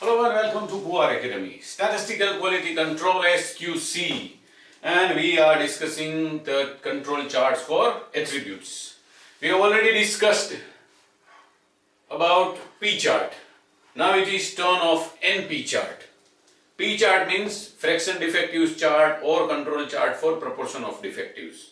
Hello and welcome to PUAR Academy, Statistical Quality Control SQC, and we are discussing the control charts for attributes. We have already discussed about P chart. Now it is turn of NP chart. P chart means fraction defectives chart or control chart for proportion of defectives,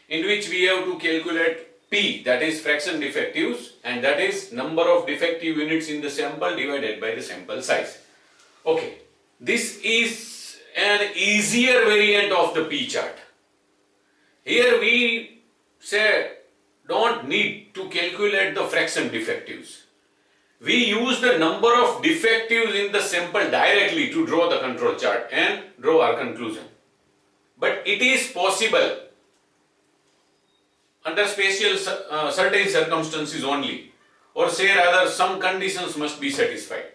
in which we have to calculate P, that is fraction defectives, and that is number of defective units in the sample divided by the sample size. Okay, this is an easier variant of the P chart. Here we say don't need to calculate the fraction defectives. We use the number of defectives in the sample directly to draw the control chart and draw our conclusion. But it is possible under certain circumstances only, or say rather some conditions must be satisfied.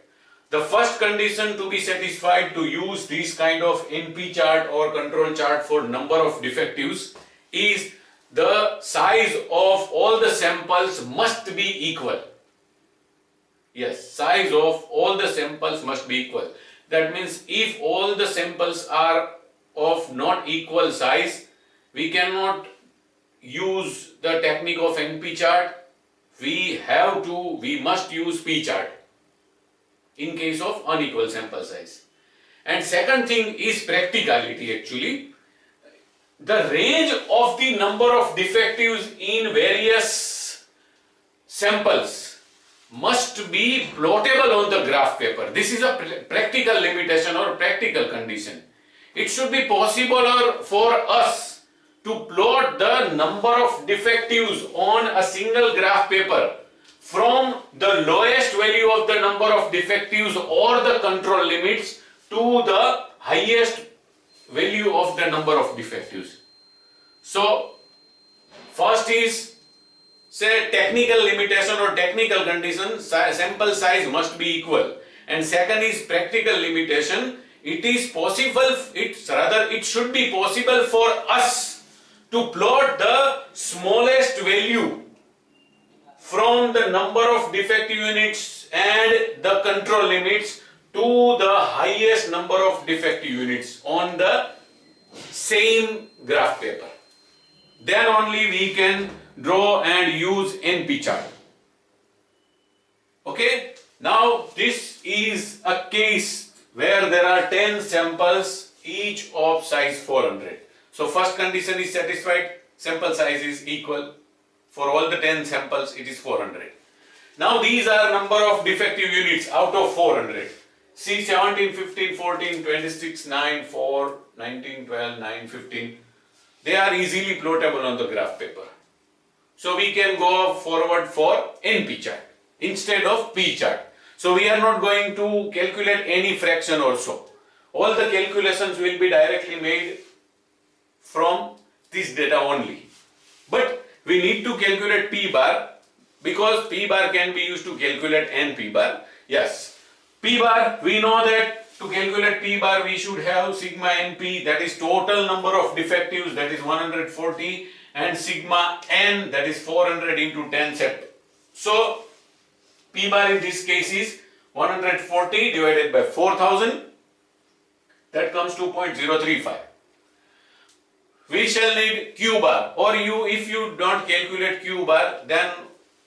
The first condition to be satisfied to use this kind of NP chart or control chart for number of defectives is the size of all the samples must be equal. Yes, size of all the samples must be equal. That means if all the samples are of not equal size, we cannot use the technique of NP chart. We must use P chart in case of unequal sample size. And second thing is practicality actually. The range of the number of defectives in various samples must be plottable on the graph paper. This is a practical limitation or practical condition. It should be possible for us to plot the number of defectives on a single graph paper from the lowest value of the number of defectives or the control limits to the highest value of the number of defectives. So first is say technical limitation or technical condition, sample size must be equal, and second is practical limitation. It should be possible for us to plot the smallest value from the number of defective units and the control limits to the highest number of defective units on the same graph paper. Then only we can draw and use NP chart. Okay, now this is a case where there are 10 samples, each of size 400. So first condition is satisfied, sample size is equal. For all the 10 samples it is 400. Now these are number of defective units out of 400. See 17, 15, 14, 26, 9, 4, 19, 12, 9, 15. They are easily plottable on the graph paper. So we can go forward for NP chart instead of P chart. So we are not going to calculate any fraction also. All the calculations will be directly made from this data only. But we need to calculate P bar because P bar can be used to calculate NP bar. Yes, P bar, we know that to calculate P bar we should have sigma NP, that is total number of defectives, that is 140, and sigma N, that is 400 into 10 set. So P bar in this case is 140 divided by 4000, that comes to 0.035. We shall need Q bar, or if you don't calculate Q bar, then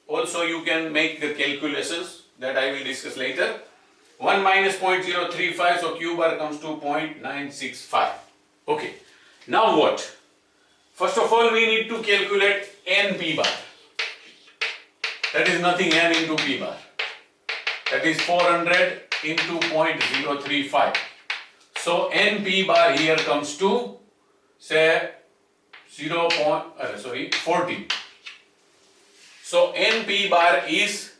also you can make the calculations that I will discuss later. 1 minus 0.035, so Q bar comes to 0.965. Okay, now what? First of all we need to calculate NP bar. That is nothing N into P bar. That is 400 into 0.035. So NP bar here comes to say 40. So NP bar is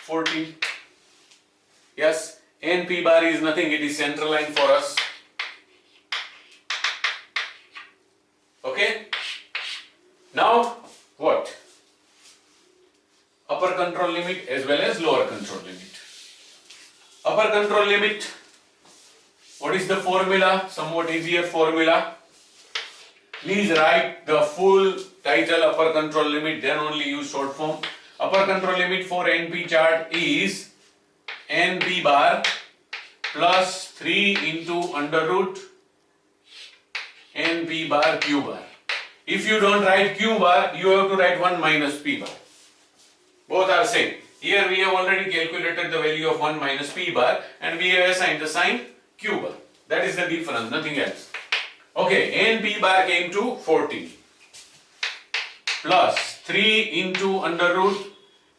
40. Yes, NP bar is nothing, it is central line for us. Okay. Now what? Upper control limit as well as lower control limit. Upper control limit, what is the formula? Somewhat easier formula. Please write the full title upper control limit, then only use short form. Upper control limit for NP chart is NP bar plus 3 into under root NP bar Q bar. If you don't write Q bar, you have to write 1 minus P bar. Both are same. Here we have already calculated the value of 1 minus P bar and we have assigned the sign Q bar. That is the difference, nothing else. Okay, NP bar came to 14 plus 3 into under root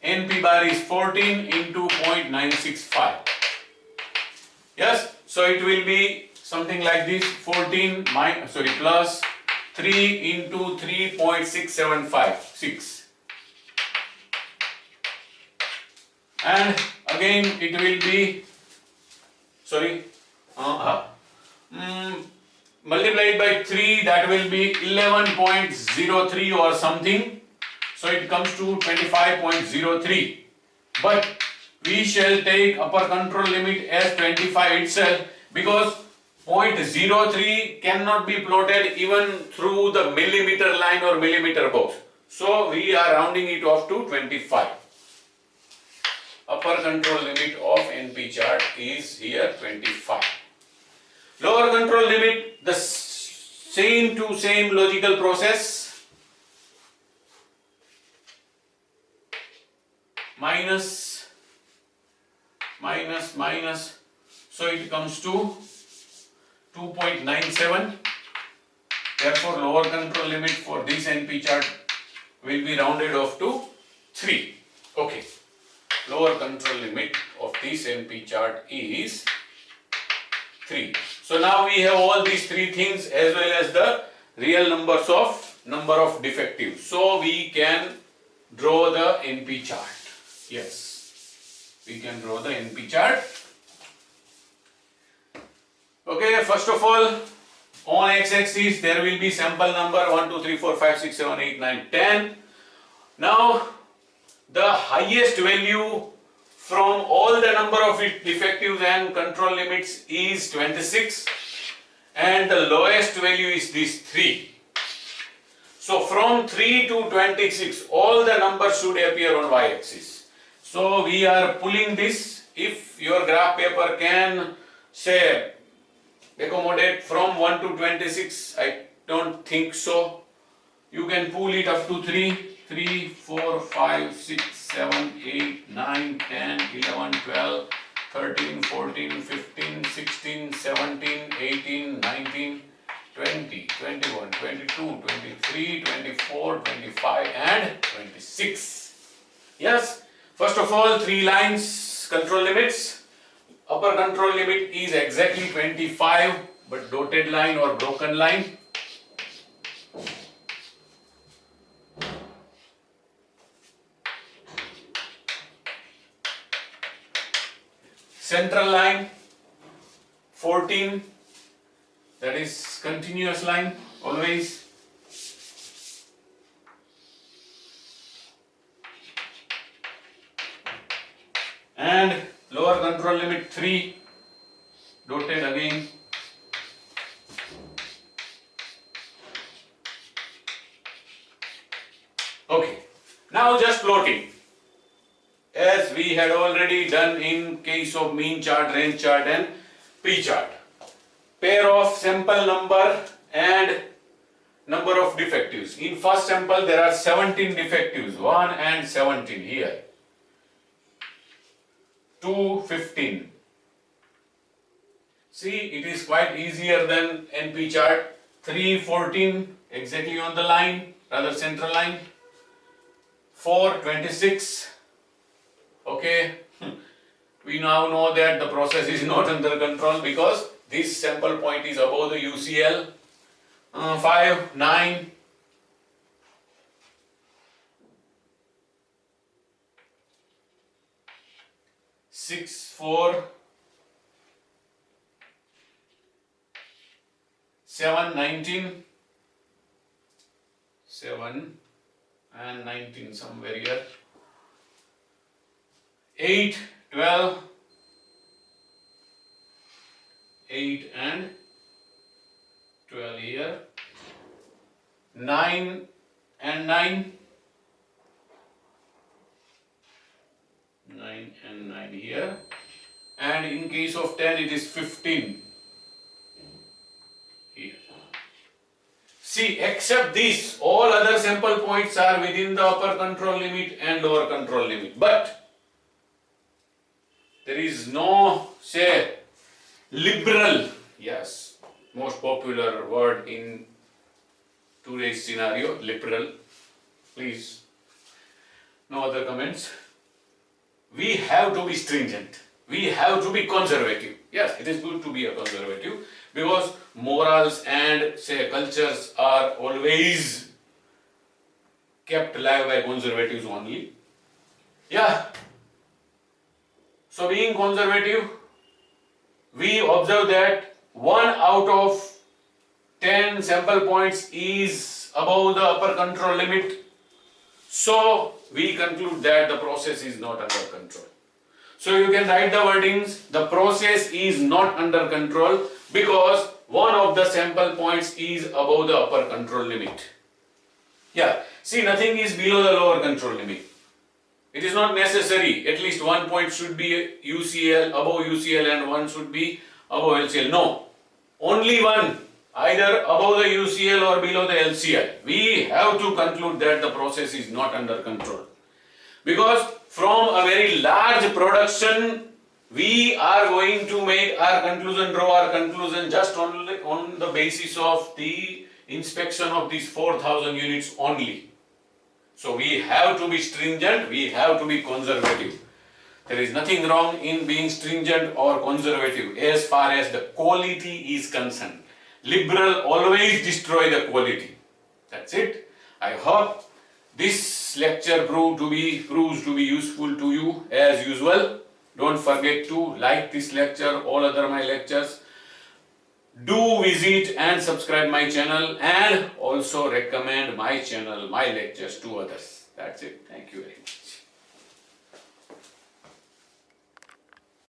NP bar is 14 into 0.965. Yes, so it will be something like this, 14 plus 3 into 3.6756. And again it will be, multiplied by 3, that will be 11.03 or something. So it comes to 25.03. But we shall take upper control limit as 25 itself, because 0.03 cannot be plotted even through the millimeter line or millimeter box. So we are rounding it off to 25. Upper control limit of NP chart is here 25. Lower control limit, the same to same logical process. Minus, so it comes to 2.97. Therefore, lower control limit for this NP chart will be rounded off to 3. Okay. Lower control limit of this NP chart is 3. So now we have all these 3 things as well as the real number of defectives. So we can draw the NP chart. Yes, we can draw the NP chart. Okay, first of all, on x-axis there will be sample number 1, 2, 3, 4, 5, 6, 7, 8, 9, 10. Now, the highest value from all the number of defectives and control limits is 26, and the lowest value is this 3. So from 3 to 26, all the numbers should appear on y-axis. So we are pulling this. If your graph paper can say accommodate from 1 to 26, I don't think so. You can pull it up to 3, 4, 5, 6, 7, 8, 9, 10, 11, 12, 13, 14, 15, 16, 17, 18, 19, 20, 21, 22, 23, 24, 25 and 26. Yes, first of all 3 lines control limits. Upper control limit is exactly 25, but dotted line or broken line. Central line 14, that is continuous line always. And lower control limit 3, dotted again. Okay, now just plotting, as we had already done in case of mean chart, range chart and p-chart. Pair of sample number and number of defectives. In first sample there are 17 defectives, 1 and 17 here. 2, 15. See, it is quite easier than NP chart. 3, 14 exactly on the line, rather central line. 4, 26. Okay, we now know that the process is not under control because this sample point is above the UCL. 5, 9. 6, 4. 7, 19. 7 and 19 somewhere here. 8, 12. 8 and 12 here. 9 and 9. 9 and 9 here. and in case of 10 it is 15 here. See, except this, all other sample points are within the upper control limit and lower control limit, but there is no, say, liberal, yes, most popular word in today's scenario, liberal, please, no other comments. We have to be stringent, we have to be conservative. Yes, it is good to be a conservative because morals and, say, cultures are always kept alive by conservatives only. Yeah. So being conservative, we observe that 1 out of 10 sample points is above the upper control limit. So we conclude that the process is not under control. So you can write the wordings, the process is not under control because one of the sample points is above the upper control limit. Yeah, see, nothing is below the lower control limit. It is not necessary, at least one point should be UCL, above UCL, and one should be above LCL. No, only one, either above the UCL or below the LCL. We have to conclude that the process is not under control. Because from a very large production, we are going to make our conclusion, draw our conclusion just only on the basis of the inspection of these 4,000 units only. So we have to be stringent, we have to be conservative. There is nothing wrong in being stringent or conservative as far as the quality is concerned. Liberal always destroy the quality. That's it. I hope this lecture proves to be useful to you as usual. Don't forget to like this lecture, all other my lectures. Do visit and subscribe my channel and also recommend my channel, my lectures to others. That's it.